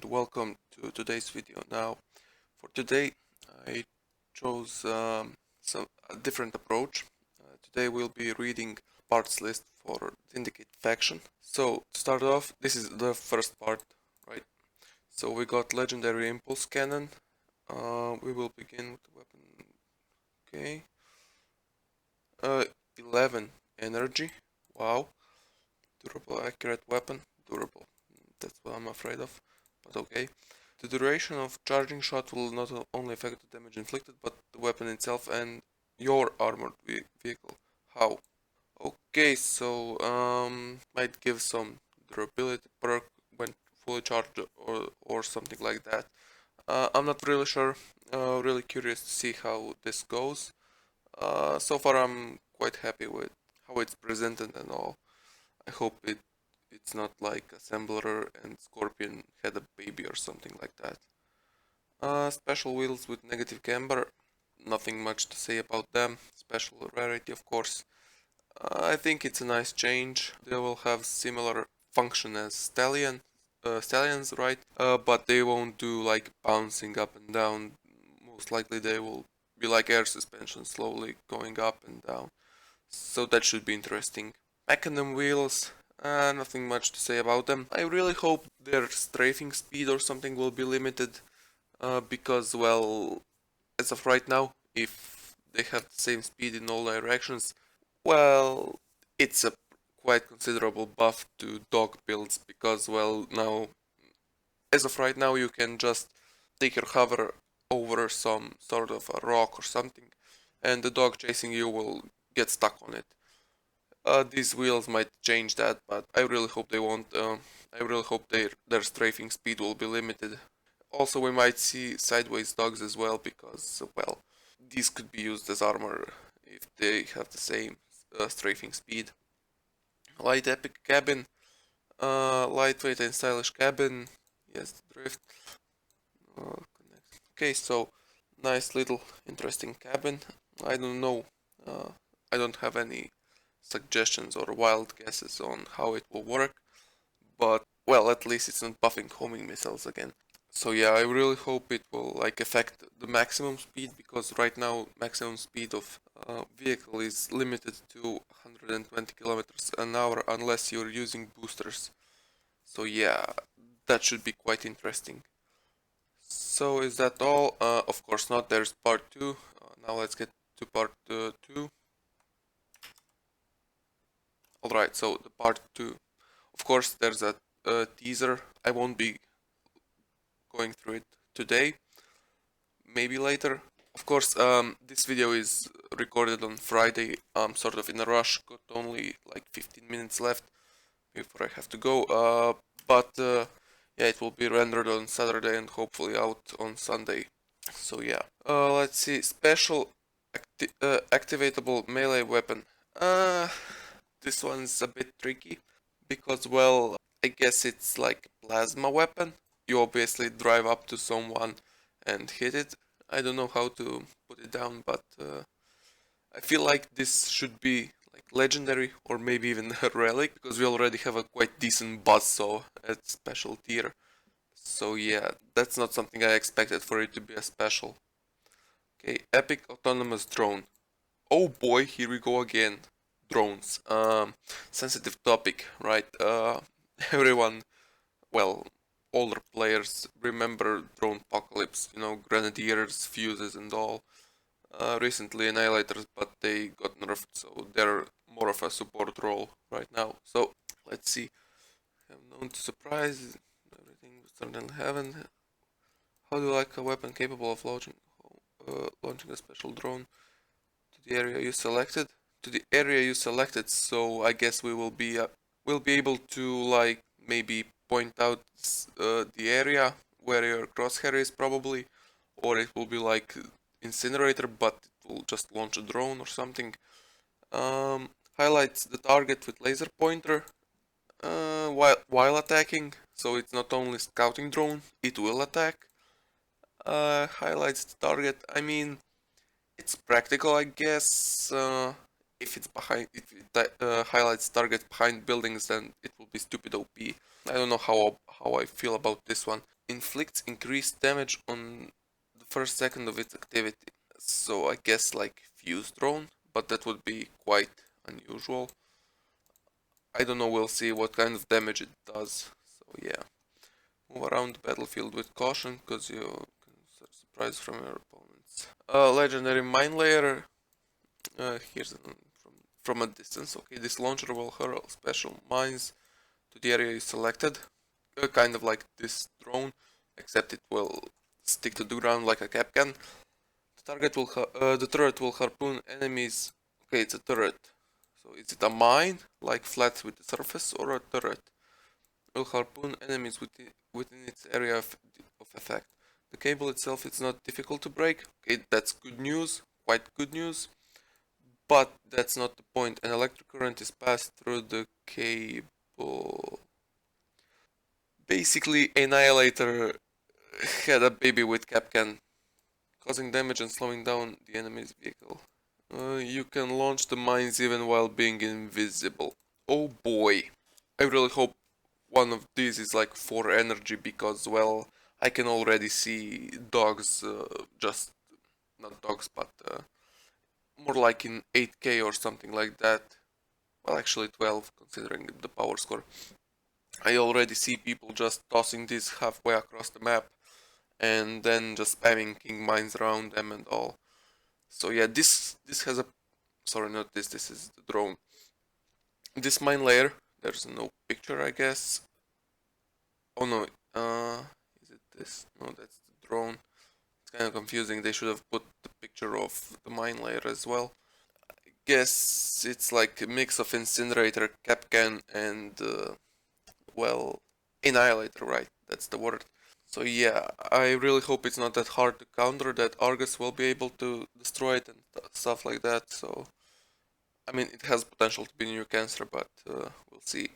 welcome to today's video. Now, for today, I chose a different approach. Today we'll be reading parts list for Syndicate faction. So, to start off, this is the first part, right? So we got Legendary Impulse Cannon. We will begin with the weapon. Okay. 11 energy. Wow. Durable, accurate weapon. Durable. That's what I'm afraid of, but okay. The duration of charging shot will not only affect the damage inflicted, but the weapon itself and your armored vehicle. How? Okay, so might give some durability perk when fully charged or something like that. I'm not really sure. Really curious to see how this goes. So far, I'm quite happy with how it's presented and all. I hope it's not like Assembler and Scorpion had a baby or something like that. Special wheels with negative camber. Nothing much to say about them. Special rarity, of course. I think it's a nice change. They will have similar function as stallions, right? But they won't do like bouncing up and down. Most likely they will be like air suspension, slowly going up and down. So that should be interesting. Mechanism wheels, nothing much to say about them. I really hope their strafing speed or something will be limited, because, well, as of right now, if they have the same speed in all directions, well, it's a quite considerable buff to dog builds, because, well, now, as of right now, you can just take your hover over some sort of a rock or something, and the dog chasing you will get stuck on it. These wheels might change that, but I really hope they won't. I really hope their strafing speed will be limited. Also, we might see sideways dogs as well, because, well, these could be used as armor if they have the same strafing speed. Light epic cabin, lightweight and stylish cabin. Yes, drift. Okay, so nice little interesting cabin. I don't know. I don't have any suggestions or wild guesses on how it will work, but, well, at least it's not buffing homing missiles again. So yeah, I really hope it will like affect the maximum speed, because right now maximum speed of vehicle is limited to 120 kilometers an hour unless you're using boosters. So yeah, that should be quite interesting. So is that all? Of course not, there's part 2. Now let's get to part 2. Alright, so the part 2. Of course, there's a teaser. I won't be going through it today. Maybe later. Of course, this video is recorded on Friday. I'm sort of in a rush. Got only like 15 minutes left before I have to go. But yeah, it will be rendered on Saturday and hopefully out on Sunday. So yeah. Let's see. Special activatable melee weapon. This one's a bit tricky, because, well, I guess it's like a plasma weapon. You obviously drive up to someone and hit it. I don't know how to put it down, but I feel like this should be like legendary or maybe even a relic, because we already have a quite decent buzzsaw at special tier. So yeah, that's not something I expected for it to be a special. Okay, epic autonomous drone. Oh boy, here we go again. Drones. Sensitive topic, right? Everyone, well, older players remember drone apocalypse, grenadiers, fuses and all. Recently annihilators, but they got nerfed, so they're more of a support role right now. So let's see. I'm known to surprise everything started in heaven. How do you like a weapon capable of launching a special drone to the area you selected? To the area you selected, so I guess we'll be able to like maybe point out the area where your crosshair is probably, or it will be like incinerator, but it will just launch a drone or something. Highlights the target with laser pointer while attacking, so it's not only scouting drone, it will attack. Highlights the target. I mean, it's practical, I guess. If it highlights target behind buildings, then it will be stupid OP. I don't know how I feel about this one. inflicts increased damage on the first second of its activity. So I guess like fuse drone, but that would be quite unusual. I don't know, we'll see what kind of damage it does. So yeah. Move around the battlefield with caution, because you can surprise from your opponents. Legendary Mine Layer. Here's from a distance. Okay, this launcher will hurl special mines to the area you selected. Kind of like this drone, except it will stick to the ground like a capcan. The turret will harpoon enemies. Okay, it's a turret. So is it a mine, like flat with the surface, or a turret? Will harpoon enemies within its area of effect. The cable itself is not difficult to break. Okay, that's good news, quite good news. But that's not the point. An electric current is passed through the cable. Basically, Annihilator had a baby with Capcan, causing damage and slowing down the enemy's vehicle. You can launch the mines even while being invisible. Oh boy. I really hope one of these is like for energy, because, well, I can already see dogs, just not dogs, but more like in 8K or something like that. Well, actually 12, considering the power score. I already see people just tossing this halfway across the map and then just spamming king mines around them and all. So yeah, this has a, sorry, not this, this is the drone. This mine layer, there's no picture, I guess. Oh no, is it this? No, that's the drone. It's kind of confusing. They should have put the picture of the mine layer as well. I guess it's like a mix of Incinerator, Capcan, and, well, Annihilator, right? That's the word. So yeah, I really hope it's not that hard to counter, that Argus will be able to destroy it and stuff like that. So, I mean, it has potential to be new cancer, but we'll see.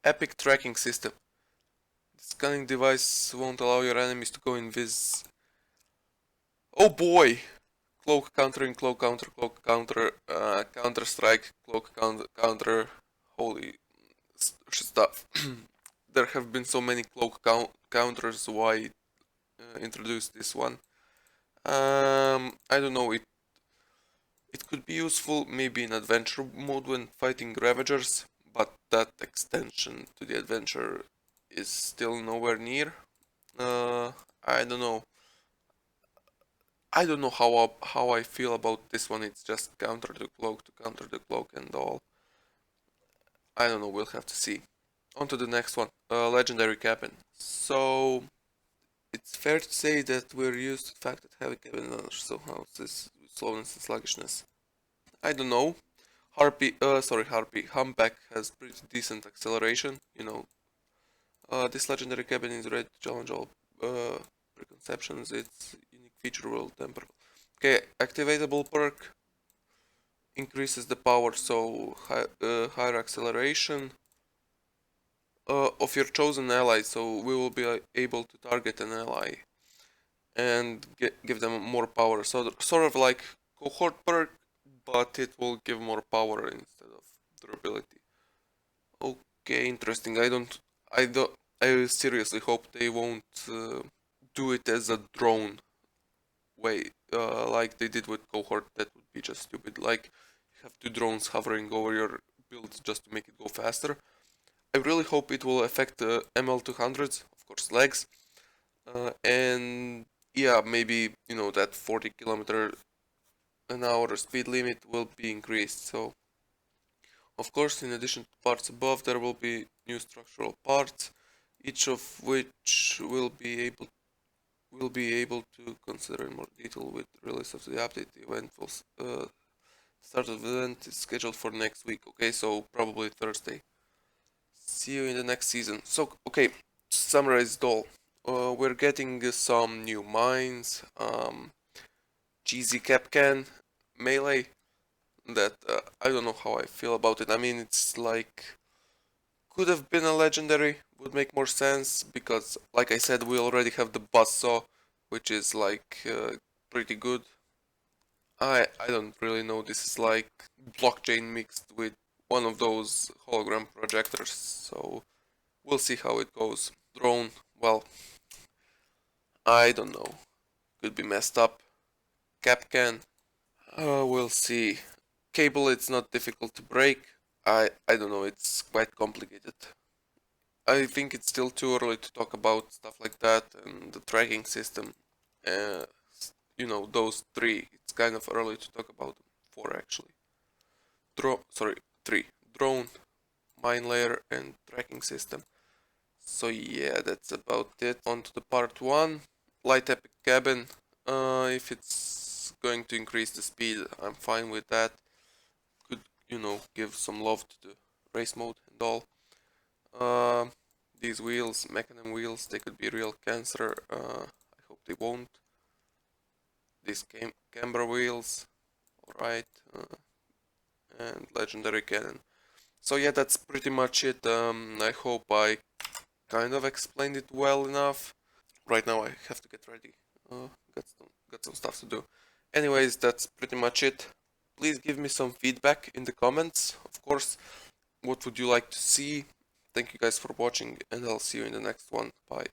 Epic tracking system. The scanning device won't allow your enemies to go invis. Oh boy! Cloak countering, cloak counter, counter strike, cloak counter. Holy stuff. There have been so many cloak counters. Why introduce this one? I don't know. It could be useful maybe in adventure mode when fighting Ravagers, but that extension to the adventure is still nowhere near. I don't know. I don't know how I feel about this one. It's just counter the cloak to counter the cloak and all. I don't know. We'll have to see. On to the next one. Legendary cabin. So it's fair to say that we're used to the fact that heavy cabin runners somehow this slowness and sluggishness. I don't know. Harpy. Humpback has pretty decent acceleration. This legendary cabin is ready to challenge all preconceptions. Its unique feature will temper. Okay, activatable perk increases the power, so higher acceleration of your chosen ally. So we will be able to target an ally and give them more power. So sort of like cohort perk, but it will give more power instead of durability. Okay, interesting. I seriously hope they won't do it as a drone way, like they did with cohort. That would be just stupid. Like you have two drones hovering over your build just to make it go faster. I really hope it will affect the ML200s, of course, legs, and yeah, maybe that 40 km/h speed limit will be increased. So, of course, in addition to parts above, there will be new structural parts, each of which will be able to consider in more detail with the release of the update. The event will start of the event is scheduled for next week. Okay, so probably Thursday. See you in the next season. So, okay, to summarize it all. We're getting some new mines, GZ Capcan, Melee, that I don't know how I feel about it. I mean, it's like, could have been a legendary, would make more sense, because, like I said, we already have the Buzzsaw, which is like pretty good. I don't really know, this is like blockchain mixed with one of those hologram projectors, so we'll see how it goes. Drone, well, I don't know. Could be messed up. Cap can. We'll see. Cable, it's not difficult to break. I don't know, it's quite complicated. I think it's still too early to talk about stuff like that and the tracking system. Uh, you know, those three. It's kind of early to talk about them. Four actually. Three. Drone, mine layer, and tracking system. So yeah, that's about it. On to the part one. Light epic cabin. If it's going to increase the speed, I'm fine with that. Could, you know, give some love to the race mode and all. These wheels, mechanism wheels, they could be real cancer. I hope they won't. These camber wheels, alright. And legendary cannon. So yeah, that's pretty much it. I hope I kind of explained it well enough. Right now I have to get ready. Got some stuff to do. Anyways, that's pretty much it. Please give me some feedback in the comments. Of course, what would you like to see? Thank you guys for watching, and I'll see you in the next one. Bye.